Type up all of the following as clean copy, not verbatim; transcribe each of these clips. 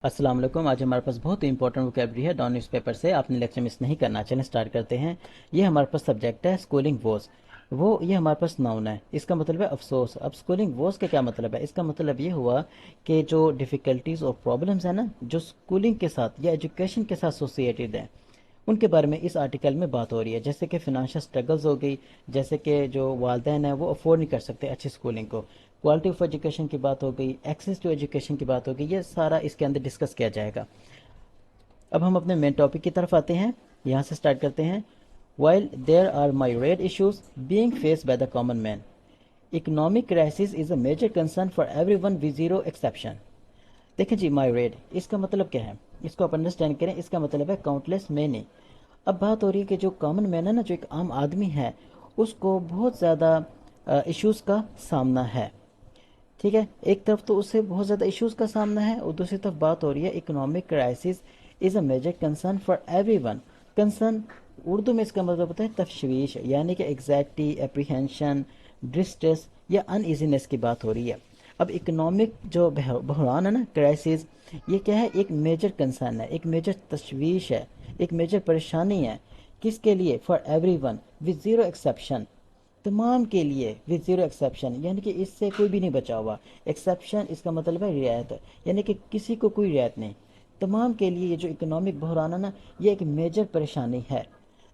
अस्सलाम वालेकुम। आज हमारे पास बहुत ही इंपॉर्टेंट वोकैबुलरी है डॉन न्यूज़पेपर से। आपने लेक्चर मिस नहीं करना। चलें स्टार्ट करते हैं। ये हमारे पास सब्जेक्ट है स्कूलिंग वोज। ये हमारे पास नाउन है, इसका मतलब है अफसोस। अब स्कूलिंग वोज का क्या मतलब है? इसका मतलब ये हुआ कि जो डिफ़िकल्टीज़ और प्रॉब्लम्स हैं ना, जो स्कूलिंग के साथ या एजुकेशन के साथ एसोसिएटेड हैं, उनके बारे में इस आर्टिकल में बात हो रही है। जैसे कि फिनंशियल स्ट्रगल्स हो गई, जैसे कि जो वालदेन हैं वो अफोर्ड नहीं कर सकते अच्छी स्कूलिंग को, क्वालिटी ऑफ एजुकेशन की बात हो गई, एक्सेस टू एजुकेशन की बात हो गई, ये सारा इसके अंदर डिस्कस किया जाएगा। अब हम अपने मेन टॉपिक की तरफ आते हैं। यहाँ से स्टार्ट करते हैं। While there are myriad issues being faced by the common man, economic crisis is a major concern for everyone with zero exception। देखें जी, myriad इसका मतलब क्या है, इसको आप अंडरस्टैंड करें। इसका मतलब है काउंटलेस मैनी। अब बात हो रही है कि जो कॉमन मैन है ना, जो एक आम आदमी है, उसको बहुत ज़्यादा इश्यूज़ का सामना है। ठीक है, एक तरफ तो उससे बहुत ज़्यादा इश्यूज़ का सामना है और दूसरी तरफ बात हो रही है economic crisis is a major concern for everyone. Concern Urdu में इसका मतलब होता है तशवीश, यानी कि एग्जैक्टी, एप्रीहेंशन, डिस्ट्रेस या अनइजीनेस की बात हो रही है। अब इकोनॉमिक जो बहरान है ना, क्राइसिस, ये क्या है? एक मेजर कंसर्न है, एक मेजर तशवीश है, एक मेजर परेशानी है। किसके लिए? For everyone with zero exception, तमाम के लिए, विद ज़ीरो एक्सेप्शन, यानी कि इससे कोई भी नहीं बचा हुआ। एक्सेप्शन इसका मतलब है रियायत, यानी कि किसी को कोई रियायत नहीं। तमाम के लिए ये जो इकोनॉमिक बहरान है ना, ये एक मेजर परेशानी है।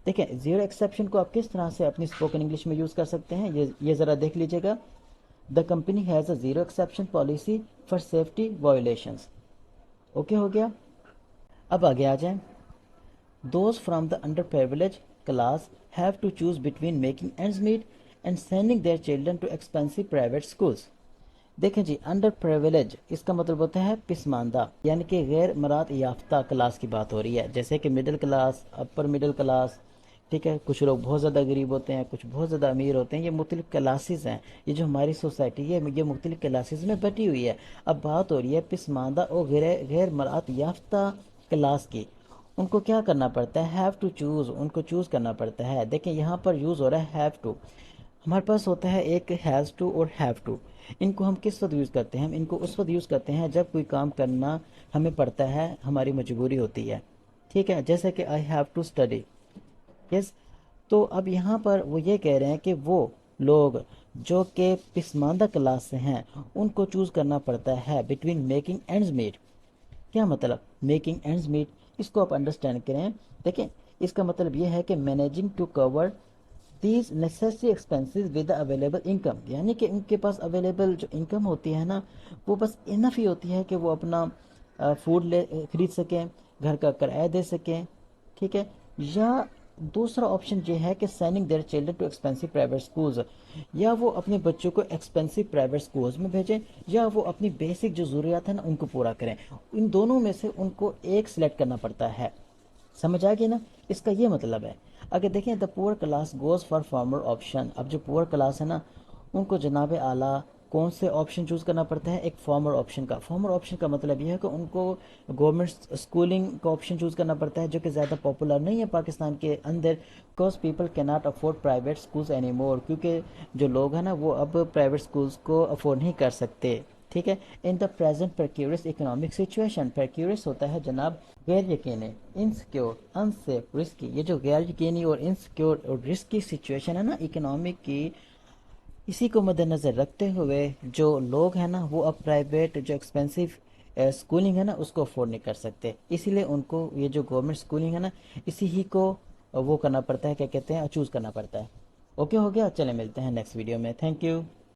देखें, ज़ीरो एक्सेप्शन को आप किस तरह से अपनी स्पोकन इंग्लिश में यूज़ कर सकते हैं, ये ज़रा देख लीजिएगा। The company has a zero exception policy for safety violations. Okay हो गया। अब आगे आ जाएं। Those from the underprivileged class have to choose between making ends meet and sending their children to expensive private schools। देखें जी, under privilege इसका मतलब होता है पिसमानदा, यानी कि गैर मराद याफ्ता क्लास की बात हो रही है। जैसे कि middle class, upper middle class. ठीक है, कुछ लोग बहुत ज़्यादा गरीब होते हैं, कुछ बहुत ज़्यादा अमीर होते हैं। ये मुख्तलिफ क्लासेस हैं। ये जो हमारी सोसाइटी है, ये मुख्तलिफ क्लासेस में बटी हुई है। अब बात हो रही है पिसमानदा और गैर गैर मराद याफ्ता क्लास की। उनको क्या करना पड़ता है? हैव टू चूज़, उनको चूज़ करना पड़ता है। देखें, यहाँ पर यूज़ हो रहा है हैव टू। हमारे पास होता है एक हैज़ टू और हैव टू। इनको हम किस वक्त यूज़ करते हैं? हम इनको उस वक्त यूज़ करते हैं जब कोई काम करना हमें पड़ता है, हमारी मजबूरी होती है। ठीक है, जैसे कि I have to study. Yes. तो अब यहाँ पर वो ये कह रहे हैं कि वो लोग जो कि पिसमानदा क्लास से हैं, उनको चूज़ करना पड़ता है बिटवीन मेकिंग एंड्स मीट। क्या मतलब मेकिंग एंड्स मीट? इसको आप अंडरस्टैंड करें। देखें, इसका मतलब ये है कि managing to cover these necessary expenses with available income, यानी कि उनके पास अवेलेबल जो इनकम होती है ना, वो बस इनफ ही होती है कि वो अपना फूड ले खरीद सकें, घर का किराया दे सकें। ठीक है। या दूसरा ऑप्शन ये है कि sending their children too expensive private schools, या वो अपने बच्चों को एक्सपेंसिव प्राइवेट स्कूल्स में भेजें, या वो अपनी बेसिक जो ज़रूरियात है ना उनको पूरा करें। इन दोनों में से उनको एक सिलेक्ट करना पड़ता है। समझ आ गई ना? इसका ये मतलब है। अगर देखें, the poor class goes for farmer option. अब जो पुअर क्लास है ना, उनको जनाब आला कौन से ऑप्शन चूज़ करना पड़ता है? एक फॉर्मर ऑप्शन का। फॉर्मर ऑप्शन का मतलब ये है कि उनको गवर्नमेंट स्कूलिंग का ऑप्शन चूज़ करना पड़ता है, जो कि ज़्यादा पॉपुलर नहीं है पाकिस्तान के अंदर। Because people can not afford private schools any more, क्योंकि जो लोग हैं ना, वो अब प्राइवेट स्कूल्स को अफोर्ड नहीं कर सकते। ठीक है। In the present precarious economic situation, precarious होता है जनाब गैर यकीनी, इनसिक्योर, अनसेफ, रिस्की। ये जो गैर यकीनी और इनसिक्योर और रिस्की सिचुएशन है ना इकोनॉमिक की, इसी को मद्देनज़र रखते हुए जो लोग हैं ना, वो अब प्राइवेट जो एक्सपेंसिव स्कूलिंग है ना, उसको अफोर्ड नहीं कर सकते। इसीलिए उनको ये जो गवर्नमेंट स्कूलिंग है ना, इसी ही को वो करना पड़ता है, क्या कहते हैं, चूज़ करना पड़ता है। ओके हो गया। चले मिलते हैं नेक्स्ट वीडियो में। Thank you.